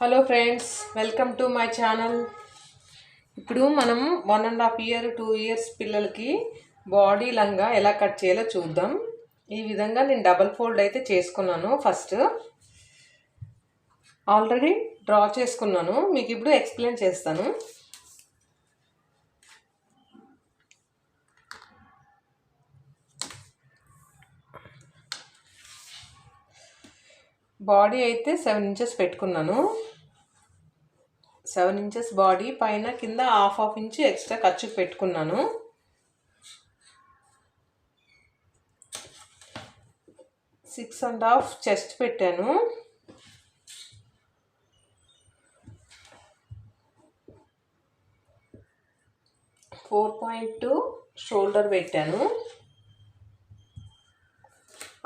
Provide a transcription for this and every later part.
Hello friends, welcome to my channel. ఇప్పుడు మనం 1.5 year 2 years పిల్లలకి బాడీ లంగా ఎలా కట్ చేయాలో చూద్దాం. ఈ విధంగా నేను డబల్ ఫోల్డ్ అయితే చేసుకున్నాను. ఫస్ట్ ఆల్రెడీ డ్రా చేసుకున్నాను, మీకు ఇప్పుడు ఎక్స్ప్లెయిన్ చేస్తాను. బాడీ అయితే 7 inches పెట్టుకున్నాను. 7 inches బాడీ పైన కింద హాఫ్ ఇంచ్ ఎక్స్ట్రా ఖర్చు పెట్టుకున్నాను. సిక్స్ అండ్ హాఫ్ చెస్ట్ పెట్టాను. 4.2 షోల్డర్ పెట్టాను.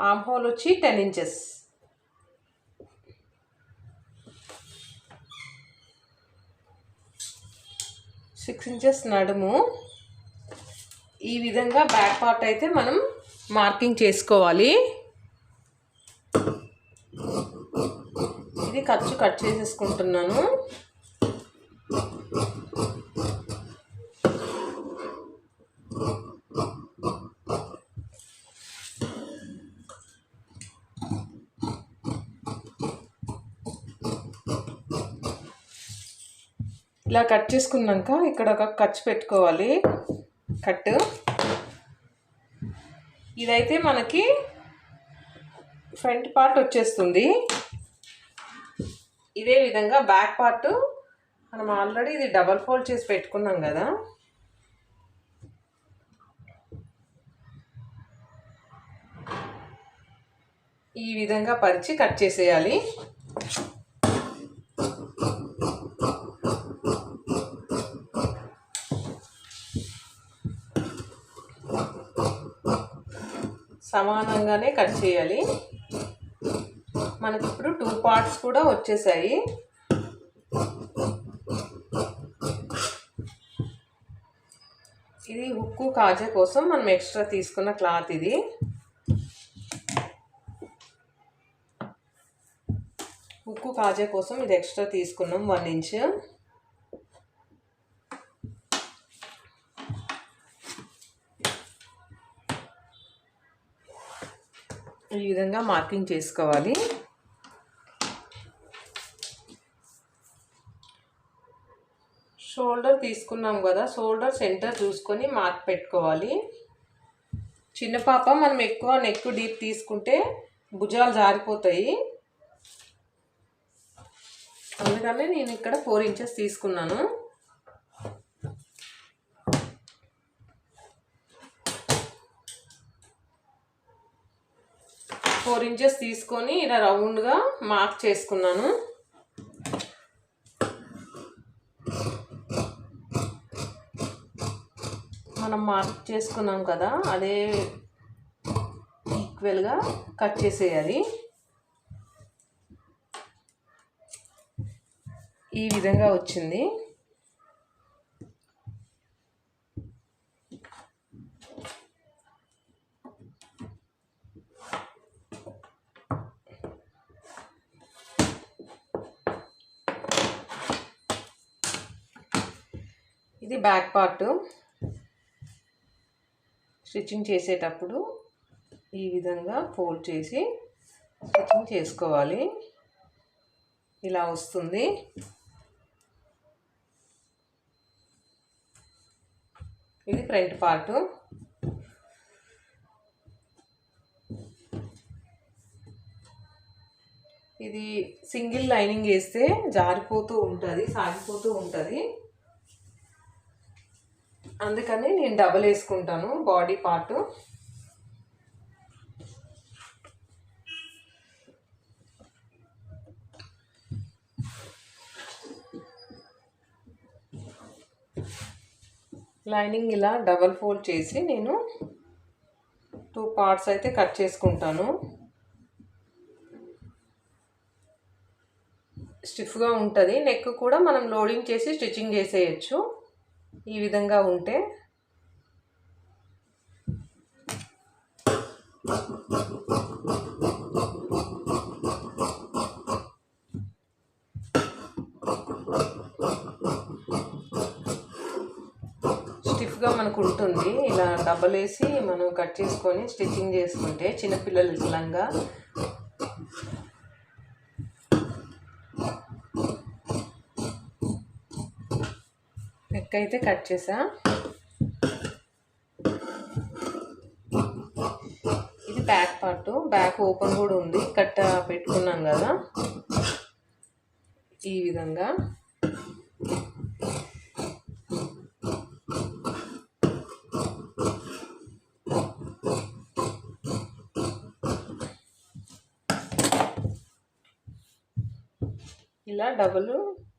ఆర్మ్ హోల్ వచ్చి 10 inches. 6 inches నడుము. ఈ విధంగా బ్యాక్ పార్ట్ అయితే మనం మార్కింగ్ చేసుకోవాలి. ఇది ఖర్చు కట్ చేసేసుకుంటున్నాను. ఇలా కట్ చేసుకున్నాక ఇక్కడ ఒక ఖర్చు పెట్టుకోవాలి. కట్ ఇదైతే మనకి ఫ్రంట్ పార్ట్ వచ్చేస్తుంది. ఇదే విధంగా బ్యాక్ పార్ట్ మనం ఆల్రెడీ ఇది డబల్ ఫోల్డ్ చేసి పెట్టుకున్నాం కదా, ఈ విధంగా పరిచి కట్ చేసేయాలి. సమానంగానే కట్ చేయాలి. మనకి ఇప్పుడు 2 parts కూడా వచ్చేసాయి. ఇది హుక్కు కాజా కోసం మనం ఎక్స్ట్రా తీసుకున్న క్లాత్. ఇది హుక్కు కాజా కోసం ఇది ఎక్స్ట్రా తీసుకున్నాం 1 inch. ఈ విధంగా మార్కింగ్ చేసుకోవాలి. షోల్డర్ తీసుకున్నాం కదా, షోల్డర్ సెంటర్ చూసుకొని మార్క్ పెట్టుకోవాలి. చిన్న పాప మనం ఎక్కువ నెక్ డీప్ తీసుకుంటే భుజాలు జారిపోతాయి. అందుకని నేను ఇక్కడ 4 inches తీసుకున్నాను. ఫోర్ ఇంచెస్ తీసుకొని ఇలా రౌండ్గా మార్క్ చేసుకున్నాను. మనం మార్క్ చేసుకున్నాం కదా, అదే ఈక్వల్గా కట్ చేసేయాలి. ఈ విధంగా వచ్చింది. ఇది బ్యాక్ పార్ట్. స్టిచ్చింగ్ చేసేటప్పుడు ఈ విధంగా ఫోల్డ్ చేసి స్టిచ్చింగ్ చేసుకోవాలి. ఇలా వస్తుంది. ఇది ఫ్రంట్ పార్ట్. ఇది సింగిల్ లైనింగ్ వేస్తే జారిపోతూ ఉంటుంది, సాగిపోతూ ఉంటుంది. అందుకని నేను డబల్ వేసుకుంటాను బాడీ పార్ట్. లైనింగ్ ఇలా డబల్ ఫోల్డ్ చేసి నేను 2 parts అయితే కట్ చేసుకుంటాను. స్టిఫ్గా ఉంటుంది. నెక్ కూడా మనం లోడింగ్ చేసి స్టిచ్చింగ్ చేసేయచ్చు. ఈ విధంగా ఉంటే స్టిఫ్గా మనకు ఉంటుంది. ఇలా డబల్ వేసి మనం కట్ చేసుకొని స్టిచ్చింగ్ చేసుకుంటే చిన్నపిల్లలకి లంగా నెక్ అయితే కట్ చేసా. ఇది బ్యాక్ పార్ట్, బ్యాక్ ఓపెన్ కూడా ఉంది, కట్ట పెట్టుకున్నాం కదా ఈ విధంగా. ఇలా డబుల్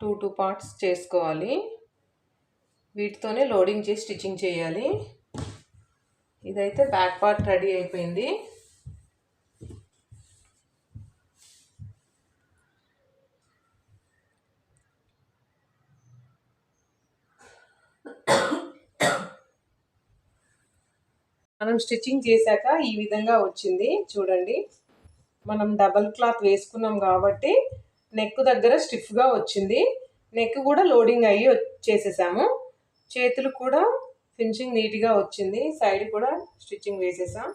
టూ పార్ట్స్ చేసుకోవాలి. వీటితోనే లోడింగ్ చేసి స్టిచ్చింగ్ చేయాలి. ఇదైతే బ్యాక్ పార్ట్ రెడీ అయిపోయింది. మనం స్టిచ్చింగ్ చేశాక ఈ విధంగా వచ్చింది చూడండి. మనం డబల్ క్లాత్ వేసుకున్నాం కాబట్టి నెక్ దగ్గర స్టిఫ్గా వచ్చింది. నెక్ కూడా లోడింగ్ అయ్యి చేసేసాము. చేతులు కూడా ఫినిషింగ్ నీట్గా వచ్చింది. సైడ్ కూడా స్టిచ్చింగ్ వేసేసాం.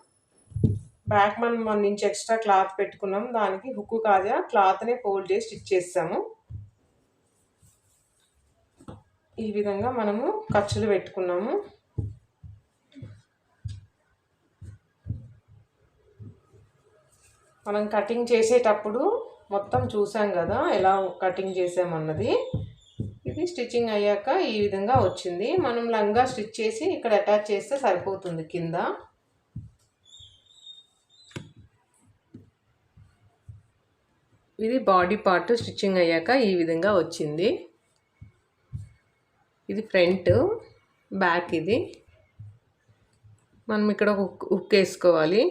బ్యాక్ మనం మన నుంచి ఎక్స్ట్రా క్లాత్ పెట్టుకున్నాం, దానికి హుక్కు కాజా క్లాత్నే ఫోల్డ్ చేసి స్టిచ్ చేసాము. ఈ విధంగా మనము ఖర్చులు పెట్టుకున్నాము. మనం కటింగ్ చేసేటప్పుడు మొత్తం చూసాం కదా ఎలా కటింగ్ చేసామన్నది. ఇది స్టిచ్చింగ్ అయ్యాక ఈ విధంగా వచ్చింది. మనం లంగా స్టిచ్ చేసి ఇక్కడ అటాచ్ చేస్తే సరిపోతుంది కింద. ఇది బాడీ పార్ట్ స్టిచ్చింగ్ అయ్యాక ఈ విధంగా వచ్చింది. ఇది ఫ్రంట్, బ్యాక్. ఇది మనం ఇక్కడ హుక్ వేసుకోవాలి.